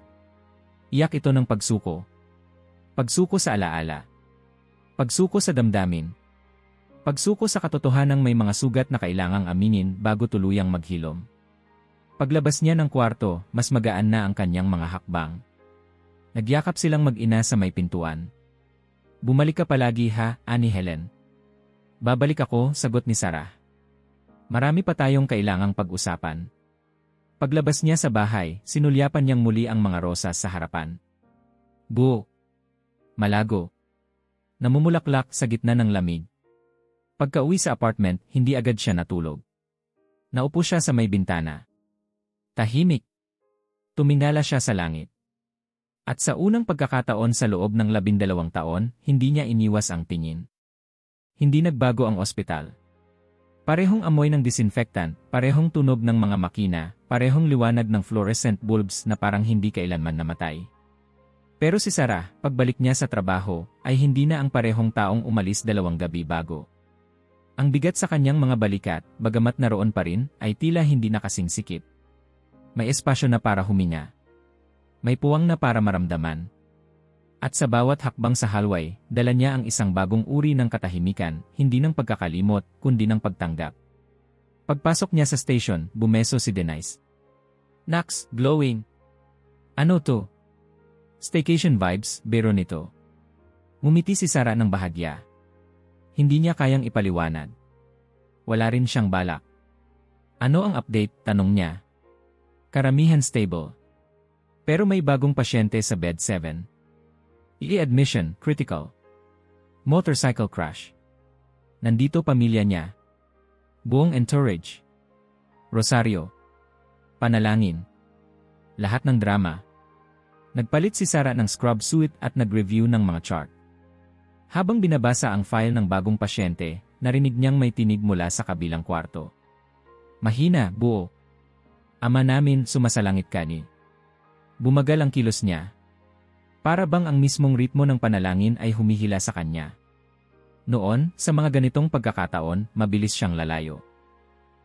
Iyak ito ng pagsuko. Pagsuko sa alaala. Pagsuko sa damdamin. Pagsuko sa katotohanang may mga sugat na kailangang aminin bago tuluyang maghilom. Paglabas niya ng kwarto, mas magaan na ang kanyang mga hakbang. Nagyakap silang mag-ina sa may pintuan. Bumalik ka palagi ha, ani Helen. Babalik ako, sagot ni Sarah. Marami pa tayong kailangang pag-usapan. Paglabas niya sa bahay, sinulyapan niyang muli ang mga rosas sa harapan. Buo. Malago. Namumulaklak sa gitna ng lamig. Pagka-uwi sa apartment, hindi agad siya natulog. Naupo siya sa may bintana. Tahimik. Tumingala siya sa langit. At sa unang pagkakataon sa loob ng 12 taon, hindi niya iniwas ang tingin. Hindi nagbago ang ospital. Parehong amoy ng disinfectant, parehong tunog ng mga makina, parehong liwanag ng fluorescent bulbs na parang hindi kailanman namatay. Pero si Sarah, pagbalik niya sa trabaho, ay hindi na ang parehong taong umalis 2 gabi bago. Ang bigat sa kanyang mga balikat, bagamat naroon pa rin, ay tila hindi nakasingsikip. May espasyo na para huminga. May puwang na para maramdaman. At sa bawat hakbang sa hallway, dala niya ang isang bagong uri ng katahimikan, hindi ng pagkakalimot, kundi ng pagtanggap. Pagpasok niya sa station, bumeso si Denise. Nax, glowing. Ano to? Staycation vibes, biro nito. Ngumiti si Sarah ng bahagya. Hindi niya kayang ipaliwanag. Wala rin siyang balak. Ano ang update, tanong niya. Karamihan stable. Pero may bagong pasyente sa bed 7. I-admission, critical. Motorcycle crash. Nandito pamilya niya. Buong entourage. Rosario. Panalangin. Lahat ng drama. Nagpalit si Sarah ng scrub suit at nag-review ng mga chart. Habang binabasa ang file ng bagong pasyente, narinig niyang may tinig mula sa kabilang kwarto. Mahina, buo. Ama namin, sumasalangit ka ni. Bumagal ang kilos niya. Para bang ang mismong ritmo ng panalangin ay humihila sa kanya. Noon, sa mga ganitong pagkakataon, mabilis siyang lalayo.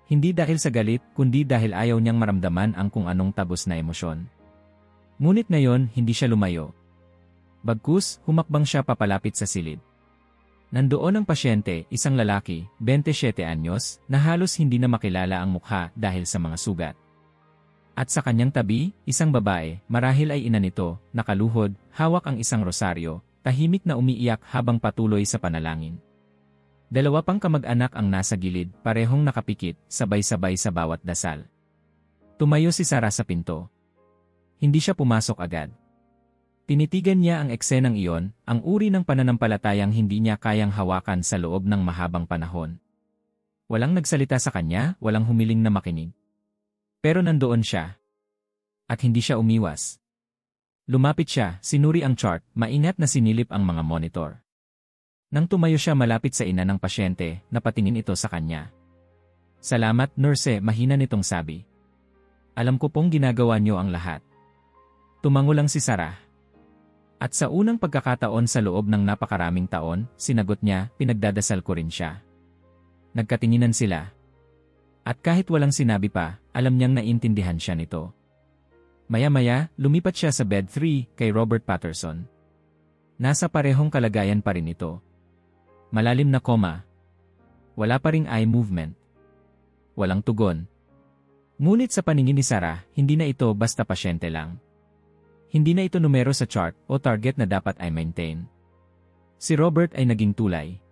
Hindi dahil sa galit, kundi dahil ayaw niyang maramdaman ang kung anong tabos na emosyon. Ngunit ngayon, hindi siya lumayo. Bagkus, humakbang siya papalapit sa silid. Nandoon ang pasyente, isang lalaki, 27 anyos, na halos hindi na makilala ang mukha dahil sa mga sugat. At sa kanyang tabi, isang babae, marahil ay ina nito, nakaluhod, hawak ang isang rosaryo, tahimik na umiiyak habang patuloy sa panalangin. 2 pang kamag-anak ang nasa gilid, parehong nakapikit, sabay-sabay sa bawat dasal. Tumayo si Sarah sa pinto. Hindi siya pumasok agad. Tinitigan niya ang eksenang iyon, ang uri ng pananampalatayang hindi niya kayang hawakan sa loob ng mahabang panahon. Walang nagsalita sa kanya, walang humiling na makinig. Pero nandoon siya. At hindi siya umiwas. Lumapit siya, sinuri ang chart, maingat na sinilip ang mga monitor. Nang tumayo siya malapit sa ina ng pasyente, napatingin ito sa kanya. Salamat, nurse, mahina nitong sabi. Alam ko pong ginagawa niyo ang lahat. Tumango lang si Sarah. At sa unang pagkakataon sa loob ng napakaraming taon, sinagot niya, pinagdadasal ko rin siya. Nagkatinginan sila. At kahit walang sinabi pa, alam niyang naintindihan siya nito. Maya-maya, lumipat siya sa bed 3 kay Robert Patterson. Nasa parehong kalagayan pa rin ito. Malalim na koma. Wala pa ring eye movement. Walang tugon. Ngunit sa paningin ni Sarah, hindi na ito basta pasyente lang. Hindi na ito numero sa chart o target na dapat ay maintain. Si Robert ay naging tulay.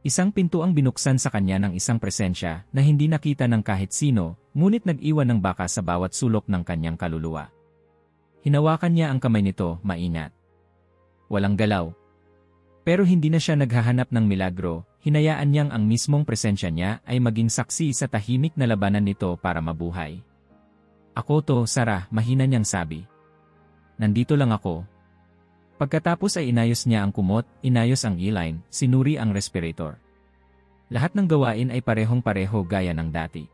Isang pinto ang binuksan sa kanya ng isang presensya na hindi nakita ng kahit sino, ngunit nag-iwan ng baka sa bawat sulok ng kanyang kaluluwa. Hinawakan niya ang kamay nito, maingat. Walang galaw. Pero hindi na siya naghahanap ng milagro, hinayaan niyang ang mismong presensya niya ay maging saksi sa tahimik na labanan nito para mabuhay. Ako to, Sarah, mahina niyang sabi. Nandito lang ako. Pagkatapos ay inayos niya ang kumot, inayos ang E-line, sinuri ang respirator. Lahat ng gawain ay parehong-pareho gaya ng dati.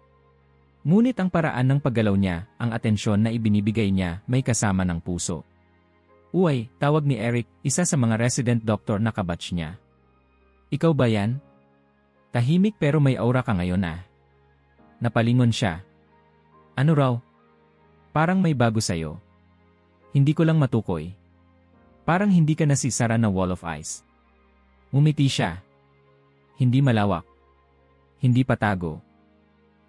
Ngunit ang paraan ng paggalaw niya, ang atensyon na ibinibigay niya, may kasama ng puso. Uy, tawag ni Eric, isa sa mga resident doctor na kabatch niya. Ikaw ba yan? Tahimik pero may aura ka ngayon ah. Napalingon siya. Ano raw? Parang may bago sa'yo. Hindi ko lang matukoy. Parang hindi ka na si Sarah na wall of ice. Umiti siya. Hindi malawak. Hindi patago.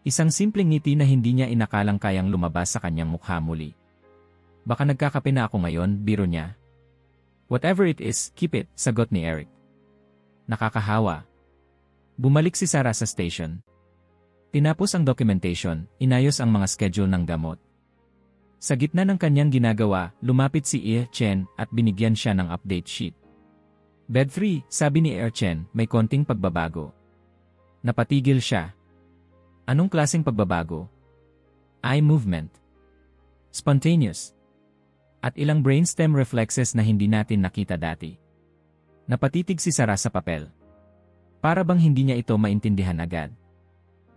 Isang simpleng ngiti na hindi niya inakalang kayang lumabas sa kanyang mukha muli. Baka nagkakape na ako ngayon, biro niya. Whatever it is, keep it, sagot ni Eric. Nakakahawa. Bumalik si Sarah sa station. Tinapos ang documentation, inayos ang mga schedule ng gamot. Sa gitna ng kanyang ginagawa, lumapit si Chen at binigyan siya ng update sheet. Bed 3, sabi ni Chen, may konting pagbabago. Napatigil siya. Anong klaseng pagbabago? Eye movement. Spontaneous. At ilang brainstem reflexes na hindi natin nakita dati. Napatitig si Sarah sa papel. Para bang hindi niya ito maintindihan agad.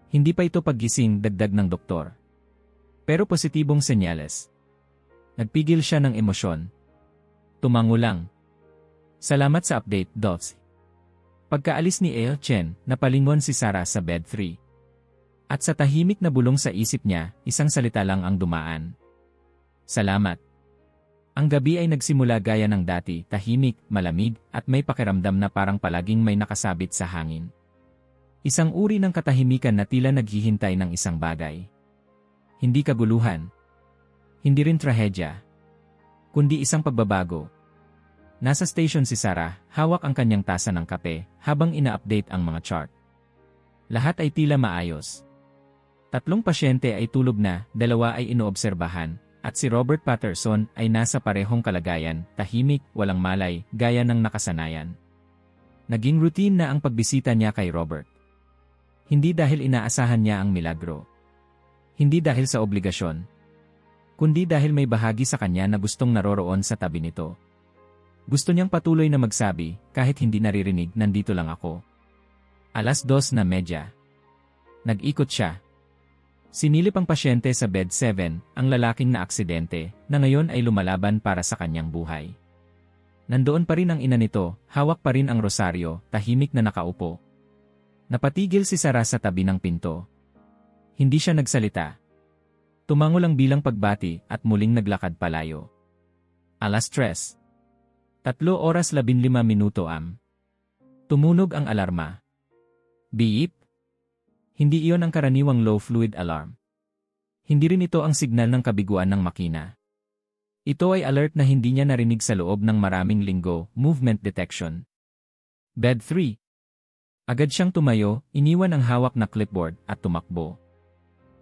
Hindi pa ito paggising, dagdag ng doktor. Pero positibong senyales. Nagpigil siya ng emosyon. Tumango lang. Salamat sa update, Dots. Pagkaalis ni Chen, napalingon si Sarah sa bed 3. At sa tahimik na bulong sa isip niya, isang salita lang ang dumaan. Salamat. Ang gabi ay nagsimula gaya ng dati, tahimik, malamig, at may pakiramdam na parang palaging may nakasabit sa hangin. Isang uri ng katahimikan na tila naghihintay ng isang bagay. Hindi kaguluhan. Hindi rin trahedya. Kundi isang pagbabago. Nasa station si Sarah, hawak ang kanyang tasa ng kape, habang ina-update ang mga chart. Lahat ay tila maayos. 3 pasyente ay tulog na, 2 ay inoobserbahan, at si Robert Patterson ay nasa parehong kalagayan, tahimik, walang malay, gaya ng nakasanayan. Naging routine na ang pagbisita niya kay Robert. Hindi dahil inaasahan niya ang milagro. Hindi dahil sa obligasyon. Kundi dahil may bahagi sa kanya na gustong naroroon sa tabi nito. Gusto niyang patuloy na magsabi, kahit hindi naririnig, nandito lang ako. 2:30. Nag-ikot siya. Sinilip ang pasyente sa bed 7, ang lalaking na aksidente, na ngayon ay lumalaban para sa kanyang buhay. Nandoon pa rin ang ina nito, hawak pa rin ang rosaryo, tahimik na nakaupo. Napatigil si Sarah sa tabi ng pinto. Hindi siya nagsalita. Tumango lang bilang pagbati at muling naglakad palayo. 3:00. 3:15 Tumunog ang alarma. Beep. Hindi iyon ang karaniwang low fluid alarm. Hindi rin ito ang signal ng kabiguan ng makina. Ito ay alert na hindi niya narinig sa loob ng maraming linggo, movement detection. Bed 3. Agad siyang tumayo, iniwan ang hawak na clipboard at tumakbo.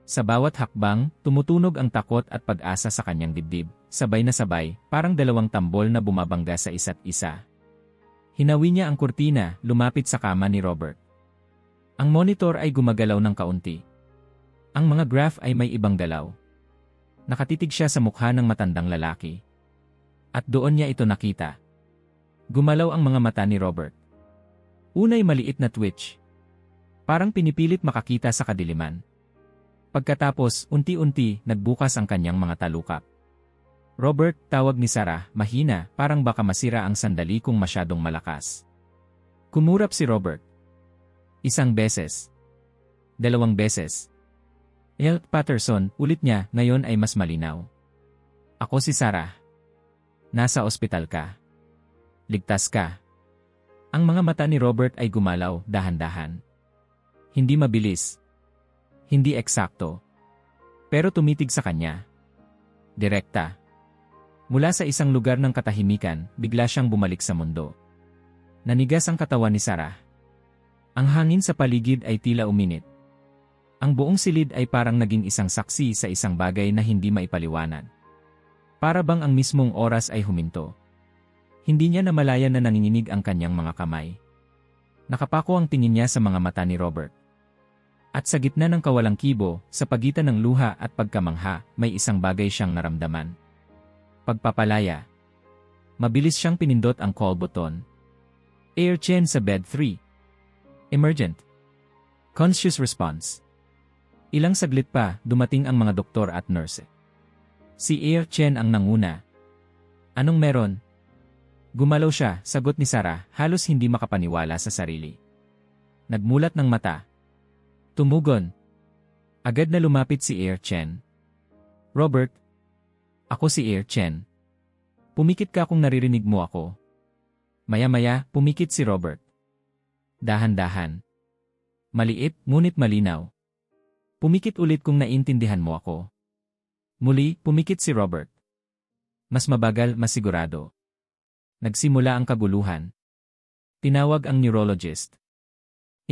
Sa bawat hakbang, tumutunog ang takot at pag-asa sa kanyang dibdib, sabay na sabay, parang 2 tambol na bumabangga sa isa't isa. Hinawi niya ang kurtina, lumapit sa kama ni Robert. Ang monitor ay gumagalaw ng kaunti. Ang mga graph ay may ibang galaw. Nakatitig siya sa mukha ng matandang lalaki. At doon niya ito nakita. Gumalaw ang mga mata ni Robert. Unay maliit na twitch. Parang pinipilit makakita sa kadiliman. Pagkatapos, unti-unti, nagbukas ang kanyang mga talukap. Robert, tawag ni Sarah, mahina, parang baka masira ang sandali kung masyadong malakas. Kumurap si Robert. 1 beses. 2 beses. Patterson, ulit niya, ngayon ay mas malinaw. Ako si Sarah. Nasa ospital ka. Ligtas ka. Ang mga mata ni Robert ay gumalaw, dahan-dahan. Hindi mabilis. Hindi eksakto. Pero tumitig sa kanya. Direkta. Mula sa isang lugar ng katahimikan, bigla siyang bumalik sa mundo. Nanigas ang katawan ni Sarah. Ang hangin sa paligid ay tila uminit. Ang buong silid ay parang naging isang saksi sa isang bagay na hindi maipaliwanag. Para bang ang mismong oras ay huminto. Hindi niya namalayan na nanginginig ang kanyang mga kamay. Nakapako ang tingin niya sa mga mata ni Robert. At sa gitna ng kawalang kibo, sa pagitan ng luha at pagkamangha, may isang bagay siyang naramdaman. Pagpapalaya. Mabilis siyang pinindot ang call button. Air Chen sa bed 3. Emergent. Conscious response. Ilang saglit pa, dumating ang mga doktor at nurse. Si Air Chen ang nanguna. Anong meron? Gumalaw siya, sagot ni Sarah, halos hindi makapaniwala sa sarili. Nagmulat ng mata. Tumugon. Agad na lumapit si Air Chen. Robert. Ako si Air Chen. Pumikit ka kung naririnig mo ako. Maya-maya, pumikit si Robert. Dahan-dahan. Maliit, ngunit malinaw. Pumikit ulit kung naiintindihan mo ako. Muli, pumikit si Robert. Mas mabagal, mas sigurado. Nagsimula ang kaguluhan. Tinawag ang neurologist.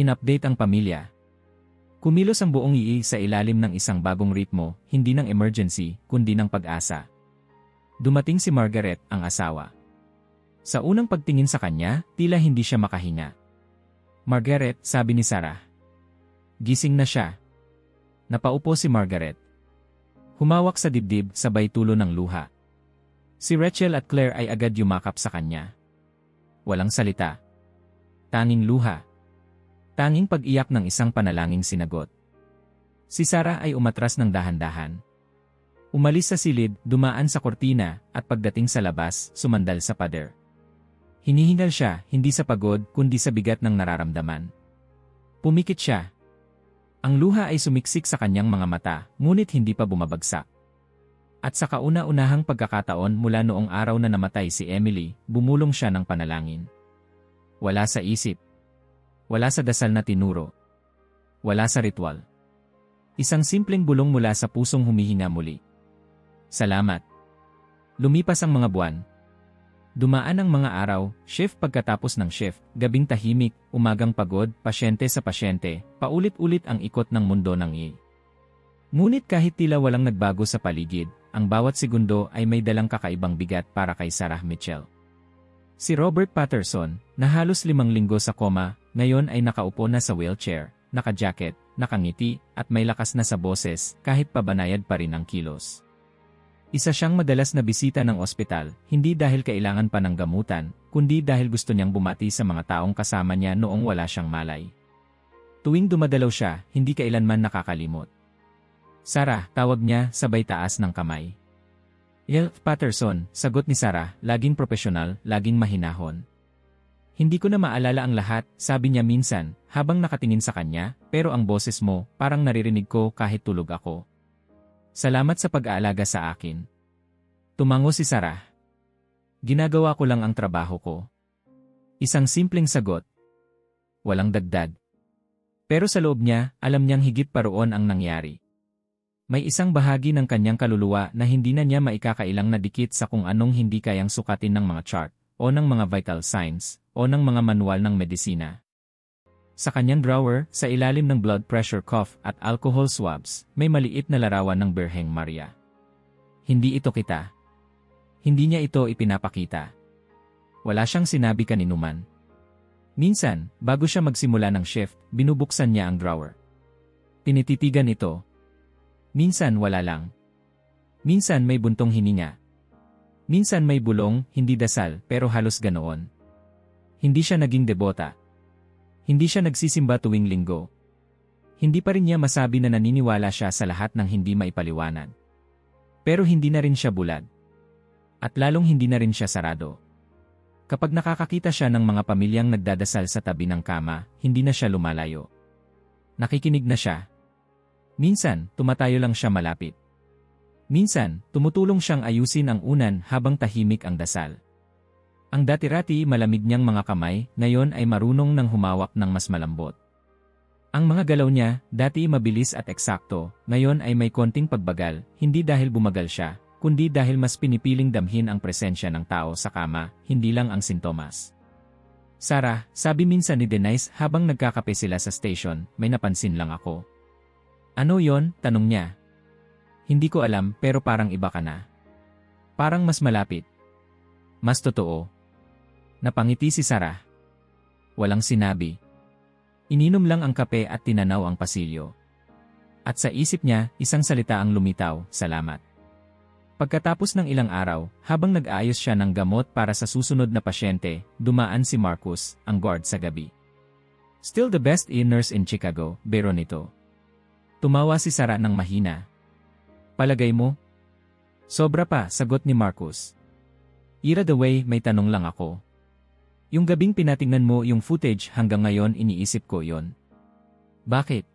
In-update ang pamilya. Kumilos ang buong iI sa ilalim ng isang bagong ritmo, hindi ng emergency, kundi ng pag-asa. Dumating si Margaret, ang asawa. Sa unang pagtingin sa kanya, tila hindi siya makahinga. Margaret, sabi ni Sarah. Gising na siya. Napaupo si Margaret. Humawak sa dibdib, sabay tulo ng luha. Si Rachel at Claire ay agad yumakap sa kanya. Walang salita. Tanging luha. Tanging pag-iyak ng isang panalangin sinagot. Si Sarah ay umatras ng dahan-dahan. Umalis sa silid, dumaan sa kortina, at pagdating sa labas, sumandal sa pader. Hinihingal siya, hindi sa pagod, kundi sa bigat ng nararamdaman. Pumikit siya. Ang luha ay sumiksik sa kanyang mga mata, ngunit hindi pa bumabagsak. At sa kauna-unahang pagkakataon mula noong araw na namatay si Emily, bumulong siya ng panalangin. Wala sa isip. Wala sa dasal na tinuro. Wala sa ritual. Isang simpleng bulong mula sa pusong humihinga muli. Salamat. Lumipas ang mga buwan. Dumaan ang mga araw, shift pagkatapos ng shift, gabing tahimik, umagang pagod, pasyente sa pasyente, paulit-ulit ang ikot ng mundo ng iI. Ngunit kahit tila walang nagbago sa paligid, ang bawat segundo ay may dalang kakaibang bigat para kay Sarah Mitchell. Si Robert Patterson, na halos 5 linggo sa koma, ngayon ay nakaupo na sa wheelchair, naka-jacket, nakangiti, at may lakas na sa boses kahit pabanayad pa rin ang kilos. Isa siyang madalas na bisita ng ospital, hindi dahil kailangan pa ng gamutan, kundi dahil gusto niyang bumati sa mga taong kasama niya noong wala siyang malay. Tuwing dumadalaw siya, hindi kailanman nakakalimot. Sarah, tawag niya, sabay taas ng kamay. Patterson, sagot ni Sarah, laging propesyonal, laging mahinahon. Hindi ko na maalala ang lahat, sabi niya minsan, habang nakatingin sa kanya, pero ang boses mo, parang naririnig ko kahit tulog ako. Salamat sa pag-aalaga sa akin. Tumango si Sarah. Ginagawa ko lang ang trabaho ko. Isang simpleng sagot. Walang dagdag. Pero sa loob niya, alam niyang higit pa roon ang nangyari. May isang bahagi ng kanyang kaluluwa na hindi na niya maikakailang nadikit sa kung anong hindi kayang sukatin ng mga chart, o ng mga vital signs, o ng mga manual ng medisina. Sa kanyang drawer, sa ilalim ng blood pressure cuff at alcohol swabs, may maliit na larawan ng Birheng Maria. Hindi ito kita. Hindi niya ito ipinapakita. Wala siyang sinabi kaninuman. Minsan, bago siya magsimula ng shift, binubuksan niya ang drawer. Tinititigan ito. Minsan wala lang. Minsan may buntong hininga. Minsan may bulong, hindi dasal, pero halos ganoon. Hindi siya naging debota. Hindi siya nagsisimba tuwing linggo. Hindi pa rin niya masabi na naniniwala siya sa lahat ng hindi maipaliwanag. Pero hindi na rin siya bulag. At lalong hindi na rin siya sarado. Kapag nakakakita siya ng mga pamilyang nagdadasal sa tabi ng kama, hindi na siya lumalayo. Nakikinig na siya. Minsan, tumatayo lang siya malapit. Minsan, tumutulong siyang ayusin ang unan habang tahimik ang dasal. Ang dati-rati malamig niyang mga kamay, ngayon ay marunong nang humawak ng mas malambot. Ang mga galaw niya, dati mabilis at eksakto, ngayon ay may konting pagbagal, hindi dahil bumagal siya, kundi dahil mas pinipiling damhin ang presensya ng tao sa kama, hindi lang ang sintomas. Sarah, sabi minsan ni Denise habang nagkakape sila sa station, may napansin lang ako. Ano yon? Tanong niya. Hindi ko alam pero parang iba ka na. Parang mas malapit. Mas totoo. Napangiti si Sarah. Walang sinabi. Ininom lang ang kape at tinanaw ang pasilyo. At sa isip niya, isang salita ang lumitaw, salamat. Pagkatapos ng ilang araw, habang nag-aayos siya ng gamot para sa susunod na pasyente, dumaan si Marcus, ang guard sa gabi. Still the best nurse in Chicago, biro nito. Tumawa si Sarah ng mahina. Palagay mo? Sobra pa, sagot ni Marcus. Ira the way, may tanong lang ako. Yung gabing pinatingnan mo yung footage hanggang ngayon iniisip ko yon. Bakit?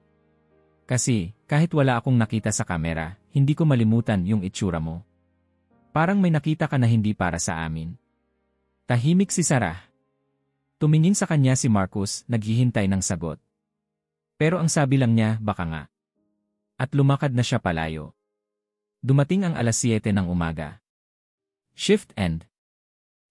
Kasi, kahit wala akong nakita sa kamera, hindi ko malimutan yung itsura mo. Parang may nakita ka na hindi para sa amin. Tahimik si Sarah. Tumingin sa kanya si Marcus, naghihintay ng sagot. Pero ang sabi lang niya, baka nga. At lumakad na siya palayo. Dumating ang 7:00 ng umaga. Shift end.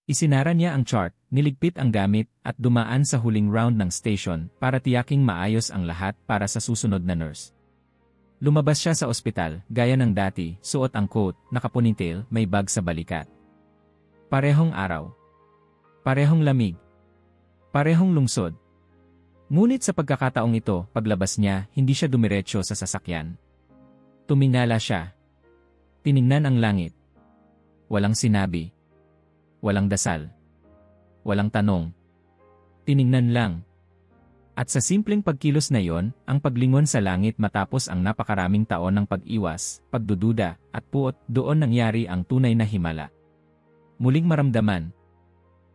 Isinara niya ang chart, niligpit ang gamit, at dumaan sa huling round ng station para tiyaking maayos ang lahat para sa susunod na nurse. Lumabas siya sa ospital, gaya ng dati, suot ang coat, nakaponytail, may bag sa balikat. Parehong araw. Parehong lamig. Parehong lungsod. Ngunit sa pagkakataong ito, paglabas niya, hindi siya dumiretso sa sasakyan. Tumingala siya. Tiningnan ang langit. Walang sinabi. Walang dasal. Walang tanong. Tiningnan lang. At sa simpleng pagkilos na yon, ang paglingon sa langit matapos ang napakaraming taon ng pag-iwas, pagdududa, at puot, doon nangyari ang tunay na himala. Muling maramdaman.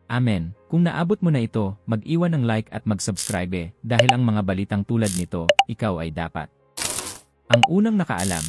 Amen. Kung naabot mo na ito, mag-iwan ng like at mag-subscribe dahil ang mga balitang tulad nito, ikaw ay dapat. Ang unang nakaalam.